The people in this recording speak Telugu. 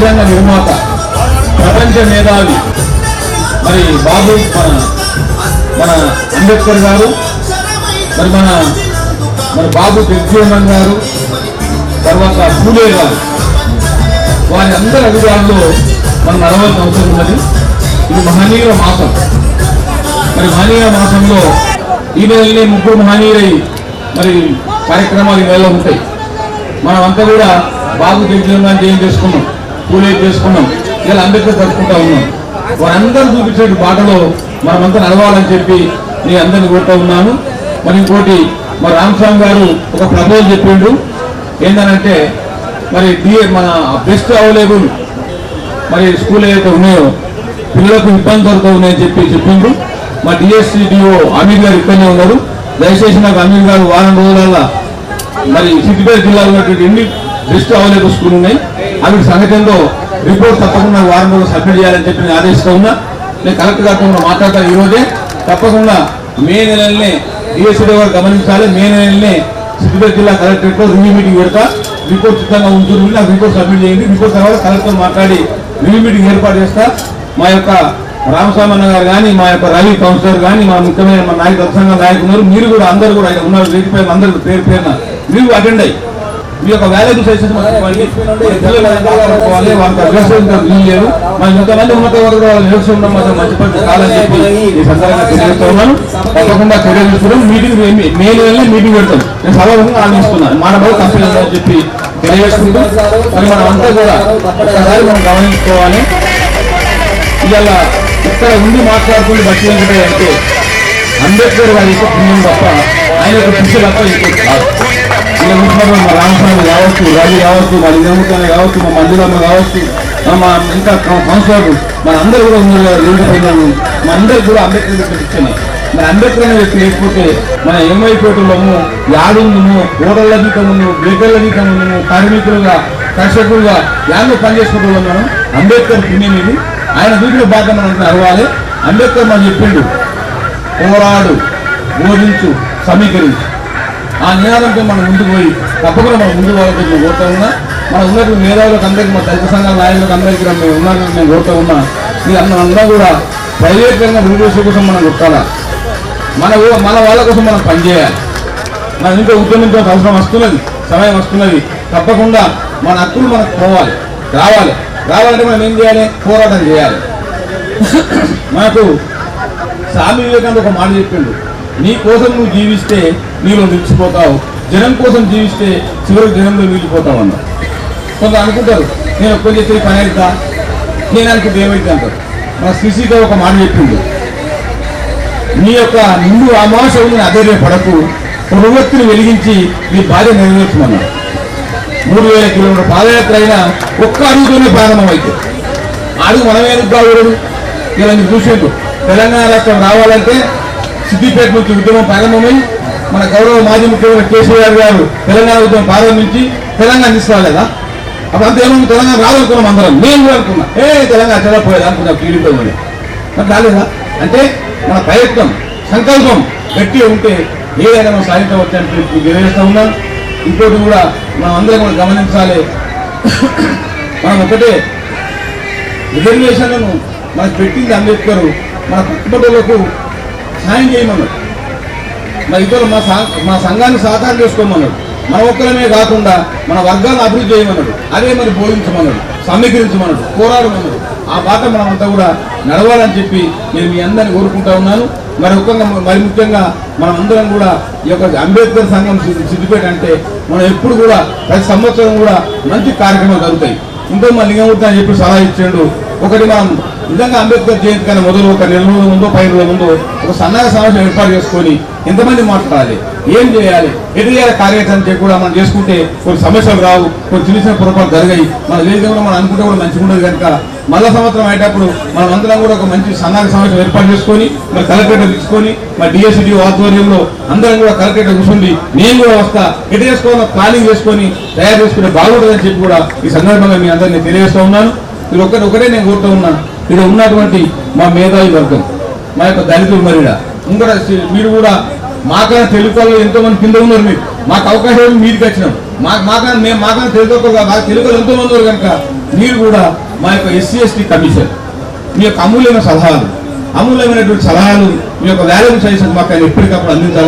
రాజ్యాంగ నిర్మాత ప్రపంచ మేధావి మరి బాబు మన అంబేద్కర్ గారు, మరి బాబు జగజీవన్ గారు, తర్వాత పూలే గారు, వారి అందరి అభిప్రాయంలో మనం నడవాల్సిన అవసరం ఉన్నది. ఇది మహనీయుల మాసం. మరి మహనీయుల మాసంలో ఈ నెలనే ముగ్గురు మహనీయులై మరి కార్యక్రమాలు ఈ నెలలో ఉంటాయి. మనమంతా కూడా బాబు జగజీవన్ గారిని జయం చేసుకున్నాం, పూలే చేసుకున్నాం, ఇలా అంబేద్కర్ జరుపుకుంటా ఉన్నాం. వారందరూ చూపించే బాటలో మనమంతా నడవాలని చెప్పి నేను అందరినీ కోరుతూ ఉన్నాను. మరి ఇంకోటి మరి రామస్వామి గారు ఒక ప్రపోజల్ చెప్పిండు. ఏంటనంటే మరి మన బెస్ట్ అవైలబుల్ మరి స్కూల్ ఏదైతే ఉన్నాయో పిల్లలకు ఇబ్బంది దొరుకుతూ ఉన్నాయని చెప్పిండు. మా డిఎస్సిడిఓ అమీర్ గారు ఇక్కడనే ఉన్నారు. దయచేసి నాకు అమీర్ గారు వారం రోజుల మరి సిద్దిపేట జిల్లాలో ఉన్నటువంటి ఎన్ని బెస్ట్ అవైలబుల్ స్కూల్ ఉన్నాయి అవి సంఘటనలో రిపోర్ట్ తప్పకుండా వారం రోజులు సబ్మిట్ చేయాలని చెప్పి నేను ఆదేశిస్తూ ఉన్నా. నేను కలెక్టర్ గారితో మాట్లాడతా. ఈరోజే తప్పకుండా మే నెలనే డిఎస్సిడిఓ గారు గమనించాలి. మే నెలనే సిద్దిపేట జిల్లా కలెక్టరేట్లో రివ్యూ మీటింగ్ పెడతా. రిపోర్ట్ సిద్ధంగా ఉంటుంది, నాకు రిపోర్ట్ సబ్మిట్ చేయండి. రిపోర్ట్ తర్వాత కలెక్టర్ మాట్లాడి రివ్యూ మీటింగ్ ఏర్పాటు చేస్తా. మా యొక్క రామస్వామి అన్న గారు కానీ, మా యొక్క రవి కౌన్సిలర్ కానీ, మా ముఖ్యమైన మా నాయకులు సంఘ నాయకులు ఉన్నారు. మీరు కూడా అందరూ కూడా ఉన్నారు, వేదికపై అందరూ పేరు పేరున మీరు అటెండ్ అయ్యి మీ యొక్క వాల్యుబుల్ సెషన్స్ వాళ్ళకి లేదు. మన ఇంతమంది ఉన్నత వరకు వాళ్ళు నిలుస్తుండడం మాత్రం మంచి పద్ధతి కాదని చెప్పి ఈ సందర్భంగా తెలియజేస్తూ ఉన్నాను. తప్పకుండా చర్యలు తీసుకున్నాం. మీటింగ్ మే నెలనే మీటింగ్ పెడతాం. నేను సభాముఖంగా ఆలోచిస్తున్నాను. మానవ కంపెనీ అని చెప్పి తెలియజేసుకుంటూ మరి మనం అంతా కూడా ఒక్కసారి మనం గమనించుకోవాలి. ఇలా ఇక్కడ ఉండి మాట్లాడుకుంటూ బట్టి వెంకటయ్య అంటే అంబేద్కర్ గారి యొక్క పుణ్యం తప్ప ఆయన యొక్క శిక్ష తప్ప ఇంకోటి కాదు. ఇలా ఉంటున్నారు మా రామస్వామి కావచ్చు, రవి కావచ్చు, మా నిజాముఖాన్ని కావచ్చు, మా మంజులమ్మ కావచ్చు, మా ఇంకా కౌన్సిలర్ మన అందరూ కూడా ఉన్నారు. మా అందరూ కూడా అంబేద్కర్ యొక్క శిక్షణ. మరి అంబేద్కర్ అనే వ్యక్తి లేకపోతే మన ఏమైపోతున్నాము, యాడుందుము, ఓడల గీతమును, బేకర్ల గీతమును, కార్మికులుగా కర్షకులుగా యాడ్లో పనిచేసుకుంటున్నాం. మనం అంబేద్కర్ పుణ్యం ఇది. ఆయన చూపిన బాధ మనం అరవాలి. అంబేద్కర్ మనం చెప్పిండు, పోరాడు, బోధించు, సమీకరించు. ఆ నినాదంతో మనం ముందుకు పోయి తప్పకుండా మనం ముందుకు పోవాలని కోరుతూ ఉన్నా. మనం ఉన్నటువంటి మేధావులకు అందరికీ, మా దళిత సంఘాల నాయకులకు అందరికీ మేము ఉన్నారని నేను కోరుతూ ఉన్నా. మీరు అందరూ కూడా ప్రైవేట్గా రిజర్వేషన్ కోసం మనం కొట్టాలా, మన వాళ్ళ కోసం మనం పనిచేయాలి. మనం ఇంకా ఉద్యమించాల్సిన అవసరం వస్తున్నది, సమయం వస్తున్నది. తప్పకుండా మన హక్కులు మనకు పోవాలి, రావాలంటే మనం ఏం చేయాలి? పోరాటం చేయాలి. మనకు స్వామి వివేకానంద ఒక మాట చెప్పిండు, నీ కోసం నువ్వు జీవిస్తే నీలో నిలిచిపోతావు, జనం కోసం జీవిస్తే చివరికి జనంలో నిలిచిపోతావు అన్నారు. కొంత అనుకుంటారు నేను ఒక్క చేస్తే పని అవుతా, నేను అనుకుంటే ఏమైతే అంటారు. మన శ్రీశ్రీతో ఒక మాట చెప్పిండు, నీ యొక్క నిండు అమావాస ఉందని అధైర్యపడకు, ప్రవృత్తిని వెలిగించి నీ బాధ్యత నెరవేర్చమన్నారు. 3000 కిలోమీటర్ పాదయాత్ర అయినా ఒక్క అడుగుతోనే ప్రారంభమైతే అడుగు మనమే ఎందుకు కావడం. ఇలా మీరు చూసేట్టు తెలంగాణ రాష్ట్రం రావాలంటే సిద్దిపేట నుంచి ఉద్యమం ప్రారంభమై మన గౌరవ మాజీ ముఖ్యమంత్రి కేసీఆర్ గారు తెలంగాణ ఉద్యమం ప్రారంభించి తెలంగాణ తీసుకురాలేదా? అప్పుడు అంత ఏమన్నా తెలంగాణ రావాలనుకున్నాం అందరం. నేను కూడా అనుకున్నా తెలంగాణ చెడపోయేది అనుకున్నాం, టీడీపీ మరి రాలేదా? అంటే మన ప్రయత్నం, సంకల్పం గట్టిగా ఉంటే ఏదైనా మనం సాధించవచ్చని తెలియజేస్తా ఉన్నాం. ఇంకోటి కూడా మనం అందరం కూడా గమనించాలి. మనం ఒకటే రిజర్వేషన్లను మనకు పెట్టింది అంబేద్కర్. మన పట్టుబడులకు సాయం చేయమన్నాడు. మరి ఇతరులు మా సంఘాన్ని సహకారం చేసుకోమన్నాడు. మన ఒక్కరమే కాకుండా మన వర్గాలను అభివృద్ధి చేయమన్నాడు. అదే మరి బోధించమన్నాడు, సమీకరించమన్నాడు, పోరాడమన్నాడు. ఆ బాట మనమంతా కూడా నడవాలని చెప్పి నేను మీ అందరినీ కోరుకుంటా ఉన్నాను. మరి ముఖ్యంగా మనం అందరం కూడా ఈ యొక్క అంబేద్కర్ సంఘం సిద్దిపేట అంటే మనం ఎప్పుడు కూడా ప్రతి సంవత్సరం కూడా మంచి కార్యక్రమాలు జరుగుతాయి. ఇంకో మా లింగమూర్తి అని చెప్పి సలహా ఇచ్చాడు. ఒకటి మనం నిజంగా అంబేద్కర్ జయంతి కన్నా మొదలు ఒక 4 రోజుల ముందో 5 రోజుల ముందో ఒక సన్నాహ సమావేశం ఏర్పాటు చేసుకొని ఎంతమంది మాట్లాడాలి, ఏం చేయాలి, ఎటు చేయాలి కార్యాచరణ కూడా మనం చేసుకుంటే కొన్ని సమస్యలు రావు, కొన్ని చిన్న చిన్న పొరపాటు జరిగాయి. మన వేదికలో మనం అనుకుంటే కూడా మంచిగా ఉండదు. కనుక మళ్ళా సంవత్సరం అయ్యేటప్పుడు మనం అందరం కూడా ఒక మంచి సన్నాహ సమావేశం ఏర్పాటు చేసుకొని మరి కలెక్టరేట్ తీసుకొని మరి డిఎస్సిడిఓ ఆధ్వర్యంలో అందరం కూడా కలెక్టరేట్ కూర్చుండి నేను కూడా వస్తా, ఎటు చేసుకోవాలో ప్లానింగ్ చేసుకొని తయారు చేసుకునే బాగుంటుందని చెప్పి కూడా ఈ సందర్భంగా మీ అందరినీ తెలియజేస్తూ ఉన్నాను. మీరు ఒకటే నేను కోరుతూ ఉన్నాను, ఇక్కడ ఉన్నటువంటి మా మేధావి వర్గం, మా యొక్క దళితులు, మరి ఇంకా మీరు కూడా మాకన్నా తెలుగు వాళ్ళు ఎంతో మంది కింద ఉన్నారు. మీరు మాకు అవకాశం మీదికి వచ్చినాం. మాకన్నా తెలుగు తెలుగు ఎంతో మంది ఉన్నారు. కనుక మీరు కూడా మా యొక్క ఎస్సీ ఎస్టీ కమిషన్ మీ యొక్క అమూల్యమైన సలహాలు మీ యొక్క వాల్యుబుల్ సజెషన్స్ మాకు ఎప్పటికప్పుడు అందించాలి.